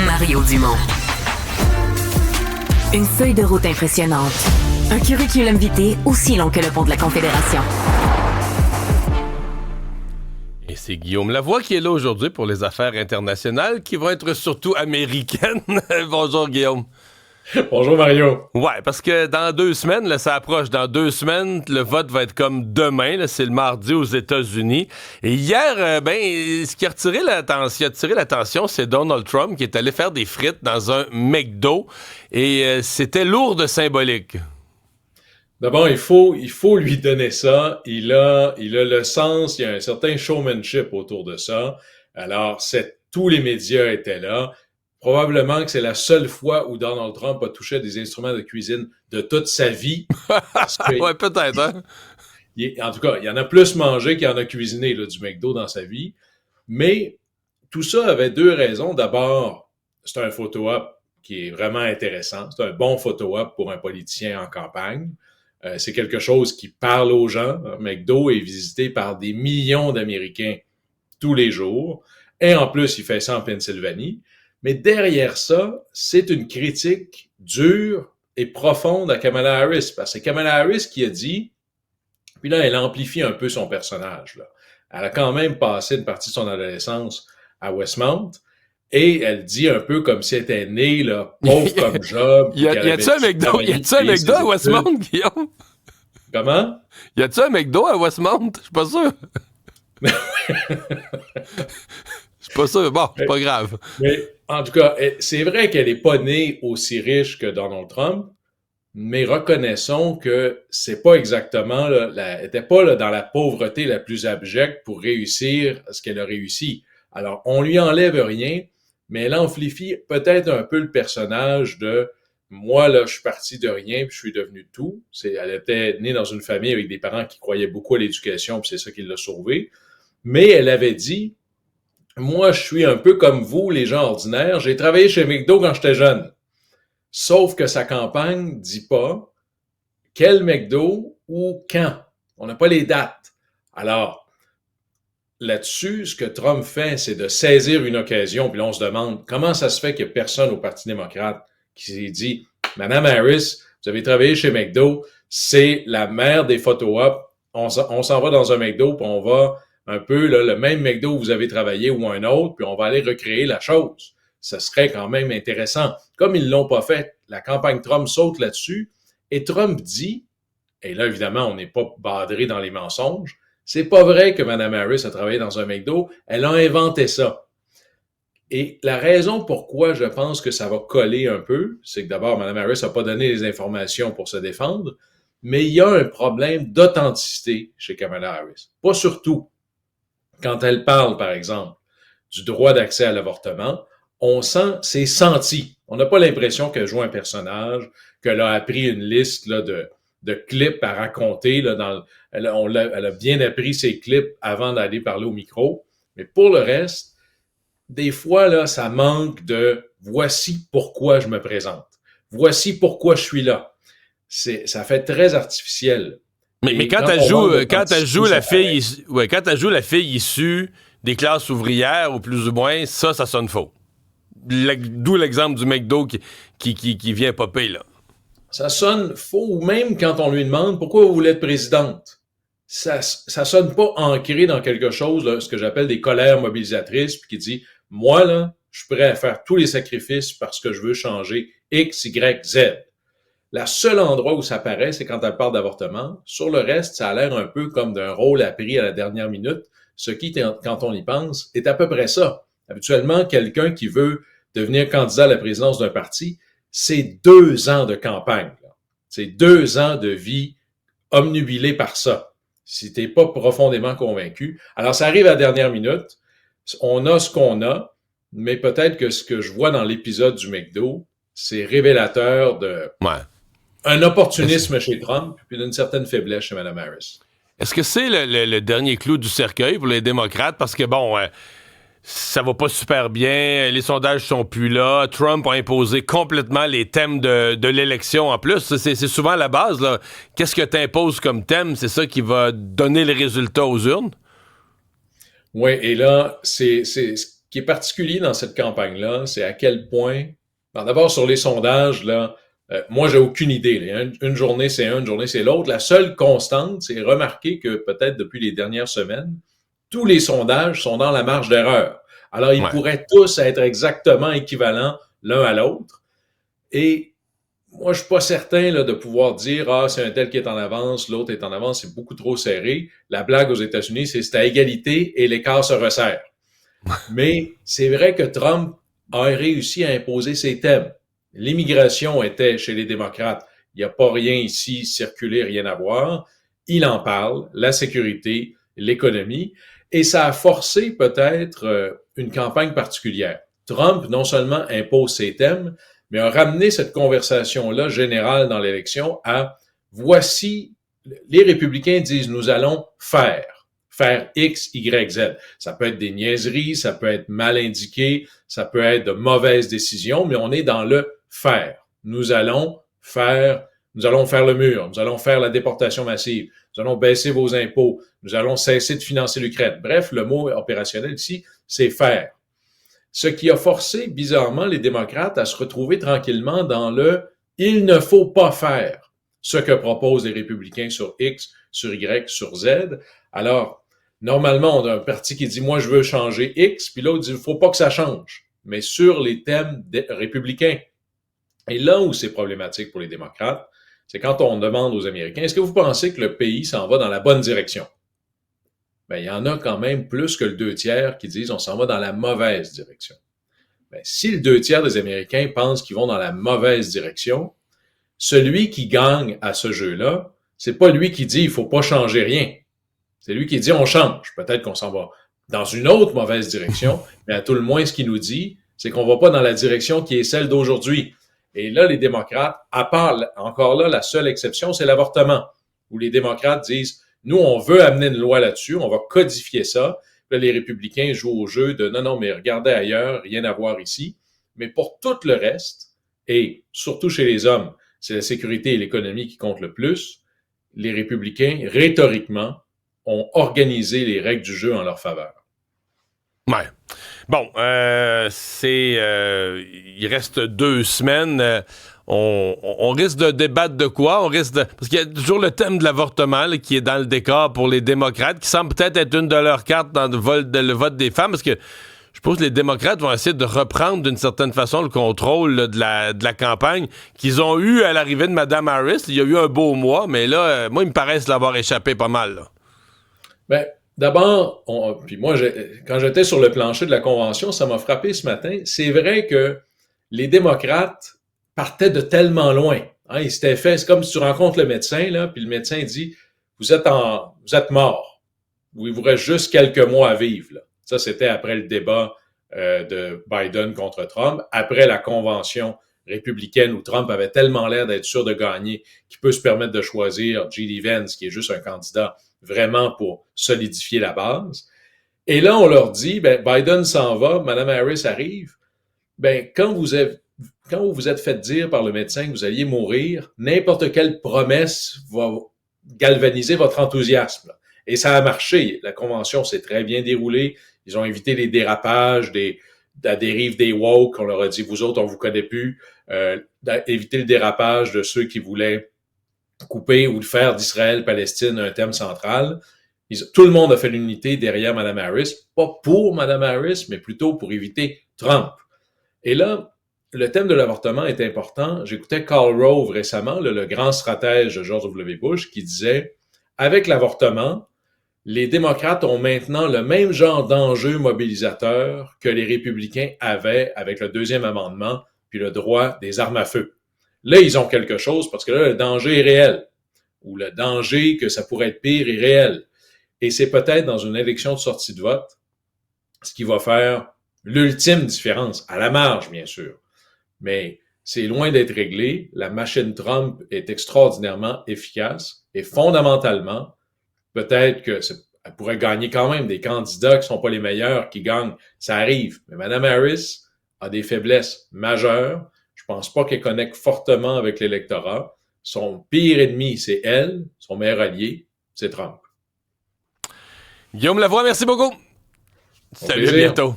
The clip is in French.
Mario Dumont. Une feuille de route impressionnante. Un curriculum vitae aussi long que le pont de la Confédération. Et c'est Guillaume Lavoie qui est là aujourd'hui pour les affaires internationales qui vont être surtout américaines. Bonjour Guillaume. Bonjour Mario. Ouais, parce que dans 2 semaines, là, ça approche. Dans 2 semaines, le vote va être comme demain. Là, c'est le mardi aux États-Unis. Et hier, ce qui a attiré l'attention, c'est Donald Trump qui est allé faire des frites dans un McDo. Et c'était lourd de symbolique. D'abord, il faut lui donner ça. Il a le sens, il y a un certain showmanship autour de ça. Alors, tous les médias étaient là. Probablement que c'est la seule fois où Donald Trump a touché des instruments de cuisine de toute sa vie. Ouais, peut-être, hein? En tout cas, il en a plus mangé qu'il en a cuisiné là, du McDo dans sa vie. Mais tout ça avait 2 raisons. D'abord, c'est un photo-op qui est vraiment intéressant. C'est un bon photo-op pour un politicien en campagne. C'est quelque chose qui parle aux gens. McDo est visité par des millions d'Américains tous les jours. Et en plus, il fait ça en Pennsylvanie. Mais derrière ça, c'est une critique dure et profonde à Kamala Harris. Parce que c'est Kamala Harris qui a dit, puis là, elle amplifie un peu son personnage. Là. Elle a quand même passé une partie de son adolescence à Westmount. Et elle dit un peu comme si elle était née, là, pauvre comme job. Y a-tu un McDo à Westmount, Guillaume? Comment? Y a-tu un McDo à Westmount? Je suis pas sûr. Je suis pas sûr. Bon, c'est pas grave. Mais en tout cas, c'est vrai qu'elle est pas née aussi riche que Donald Trump, mais reconnaissons que c'est pas exactement, là, elle était pas là, dans la pauvreté la plus abjecte pour réussir ce qu'elle a réussi. Alors, on lui enlève rien, mais elle amplifie peut-être un peu le personnage de moi, là, je suis parti de rien puis je suis devenu tout. Elle était née dans une famille avec des parents qui croyaient beaucoup à l'éducation puis c'est ça qui l'a sauvée. Mais elle avait dit, moi, je suis un peu comme vous, les gens ordinaires. J'ai travaillé chez McDo quand j'étais jeune. Sauf que sa campagne dit pas quel McDo ou quand. On n'a pas les dates. Alors, là-dessus, ce que Trump fait, c'est de saisir une occasion. Puis là, on se demande comment ça se fait qu'il n'y a personne au Parti démocrate qui s'est dit « Madame Harris, vous avez travaillé chez McDo, c'est la mère des photo-op. On s'en va dans un McDo, puis on va un peu là, le même McDo où vous avez travaillé ou un autre, puis on va aller recréer la chose. Ce serait quand même intéressant. » Comme ils l'ont pas fait, la campagne Trump saute là-dessus, et Trump dit, et là, évidemment, on n'est pas badré dans les mensonges, c'est pas vrai que Mme Harris a travaillé dans un McDo, elle a inventé ça. Et la raison pourquoi je pense que ça va coller un peu, c'est que d'abord, Mme Harris n'a pas donné les informations pour se défendre, mais il y a un problème d'authenticité chez Kamala Harris. Pas surtout. Quand elle parle, par exemple, du droit d'accès à l'avortement, on sent, c'est senti. On n'a pas l'impression qu'elle joue un personnage, qu'elle a appris une liste là, de clips à raconter. Là, elle a bien appris ses clips avant d'aller parler au micro. Mais pour le reste, des fois, là, ça manque de « voici pourquoi je me présente. Voici pourquoi je suis là ». Ça fait très artificiel. Mais quand elle joue la fille issue des classes ouvrières, ou plus ou moins, ça sonne faux. D'où l'exemple du McDo qui vient popper, là. Ça sonne faux, ou même quand on lui demande « Pourquoi vous voulez être présidente? » Ça sonne pas ancré dans quelque chose, là, ce que j'appelle des colères mobilisatrices, puis qui dit « Moi, là, je suis prêt à faire tous les sacrifices parce que je veux changer X, Y, Z. » La seule endroit où ça paraît, c'est quand elle parle d'avortement. Sur le reste, ça a l'air un peu comme d'un rôle appris à la dernière minute, ce qui, quand on y pense, est à peu près ça. Habituellement, quelqu'un qui veut devenir candidat à la présidence d'un parti, c'est 2 ans de campagne. Là. C'est 2 ans de vie omnubilée par ça. Si t'es pas profondément convaincu. Alors, ça arrive à la dernière minute. On a ce qu'on a, mais peut-être que ce que je vois dans l'épisode du McDo, c'est révélateur de un opportunisme chez Trump puis d'une certaine faiblesse chez Mme Harris. Est-ce que c'est le dernier clou du cercueil pour les démocrates? Parce que, bon, ça va pas super bien, les sondages sont plus là, Trump a imposé complètement les thèmes de l'élection en plus. C'est souvent la base, là. Qu'est-ce que tu imposes comme thème? C'est ça qui va donner les résultats aux urnes? Oui, et là, c'est qui est particulier dans cette campagne-là, c'est à quel point, d'abord sur les sondages, là, moi j'ai aucune idée. Là. Une journée c'est une journée c'est l'autre. La seule constante, c'est remarquer que peut-être depuis les dernières semaines, tous les sondages sont dans la marge d'erreur. Alors ils pourraient tous être exactement équivalents l'un à l'autre. Et moi, je suis pas certain là, de pouvoir dire « Ah, c'est un tel qui est en avance, l'autre est en avance, c'est beaucoup trop serré. » La blague aux États-Unis, c'est à égalité et l'écart se resserre. Mais c'est vrai que Trump a réussi à imposer ses thèmes. L'immigration était chez les démocrates. Il n'y a pas rien ici, circuler, rien à voir. Il en parle, la sécurité, l'économie. Et ça a forcé peut-être une campagne particulière. Trump, non seulement impose ses thèmes, mais a ramené cette conversation-là générale dans l'élection à voici, les républicains disent nous allons faire X, Y, Z. Ça peut être des niaiseries, ça peut être mal indiqué, ça peut être de mauvaises décisions, mais on est dans le faire. Nous allons faire le mur, nous allons faire la déportation massive, nous allons baisser vos impôts, nous allons cesser de financer l'Ukraine. Bref, le mot opérationnel ici, c'est faire. Ce qui a forcé, bizarrement, les démocrates à se retrouver tranquillement dans le « il ne faut pas faire » ce que proposent les républicains sur X, sur Y, sur Z. Alors, normalement, on a un parti qui dit « moi, je veux changer X », puis l'autre dit « il ne faut pas que ça change », mais sur les thèmes républicains. Et là où c'est problématique pour les démocrates, c'est quand on demande aux Américains « est-ce que vous pensez que le pays s'en va dans la bonne direction ?» Ben, il y en a quand même plus que le 2/3 qui disent on s'en va dans la mauvaise direction. Ben, si le 2/3 des Américains pensent qu'ils vont dans la mauvaise direction, celui qui gagne à ce jeu-là, c'est pas lui qui dit il faut pas changer rien. C'est lui qui dit on change. Peut-être qu'on s'en va dans une autre mauvaise direction, mais à tout le moins, ce qu'il nous dit, c'est qu'on va pas dans la direction qui est celle d'aujourd'hui. Et là, les démocrates, à part, encore là, la seule exception, c'est l'avortement, où les démocrates disent nous, on veut amener une loi là-dessus, on va codifier ça. Là, les républicains jouent au jeu de non, mais regardez ailleurs, rien à voir ici. Mais pour tout le reste, et surtout chez les hommes, c'est la sécurité et l'économie qui comptent le plus, les républicains, rhétoriquement, ont organisé les règles du jeu en leur faveur. Ouais. Bon, il reste 2 semaines. On risque de débattre de quoi? Parce qu'il y a toujours le thème de l'avortement là, qui est dans le décor pour les démocrates, qui semble peut-être être une de leurs cartes dans le vote des femmes, parce que je suppose que les démocrates vont essayer de reprendre d'une certaine façon le contrôle là, de la campagne qu'ils ont eu à l'arrivée de Mme Harris. Il y a eu un beau mois, mais là, moi, il me paraît l'avoir échappé pas mal. Là. Ben, d'abord, puis moi, quand j'étais sur le plancher de la Convention, ça m'a frappé ce matin. C'est vrai que les démocrates partaient de tellement loin. Hein, il s'était fait, c'est comme si tu rencontres le médecin, là, puis le médecin dit vous êtes mort. Ou il vous reste juste quelques mois à vivre. Là. Ça, c'était après le débat de Biden contre Trump, après la convention républicaine où Trump avait tellement l'air d'être sûr de gagner qu'il peut se permettre de choisir J.D. Vance, qui est juste un candidat vraiment pour solidifier la base. Et là, on leur dit, ben, Biden s'en va, Mme Harris arrive. Ben, quand vous vous êtes fait dire par le médecin que vous alliez mourir, n'importe quelle promesse va galvaniser votre enthousiasme. Et ça a marché. La convention s'est très bien déroulée. Ils ont évité les dérapages, la dérive des woke. On leur a dit, vous autres, on vous connaît plus. Éviter le dérapage de ceux qui voulaient couper ou faire d'Israël-Palestine un thème central. Tout le monde a fait l'unité derrière Mme Harris. Pas pour Mme Harris, mais plutôt pour éviter Trump. Et là, le thème de l'avortement est important. J'écoutais Karl Rove récemment, le grand stratège de George W. Bush, qui disait, avec l'avortement, les démocrates ont maintenant le même genre d'enjeu mobilisateur que les républicains avaient avec le 2e amendement puis le droit des armes à feu. Là, ils ont quelque chose parce que là, le danger est réel ou le danger que ça pourrait être pire est réel. Et c'est peut-être dans une élection de sortie de vote ce qui va faire l'ultime différence, à la marge, bien sûr. Mais c'est loin d'être réglé. La machine Trump est extraordinairement efficace et fondamentalement, peut-être que elle pourrait gagner quand même des candidats qui sont pas les meilleurs qui gagnent. Ça arrive. Mais Mme Harris a des faiblesses majeures. Je pense pas qu'elle connecte fortement avec l'électorat. Son pire ennemi, c'est elle. Son meilleur allié, c'est Trump. Guillaume Lavoie, merci beaucoup. Salut, à bientôt.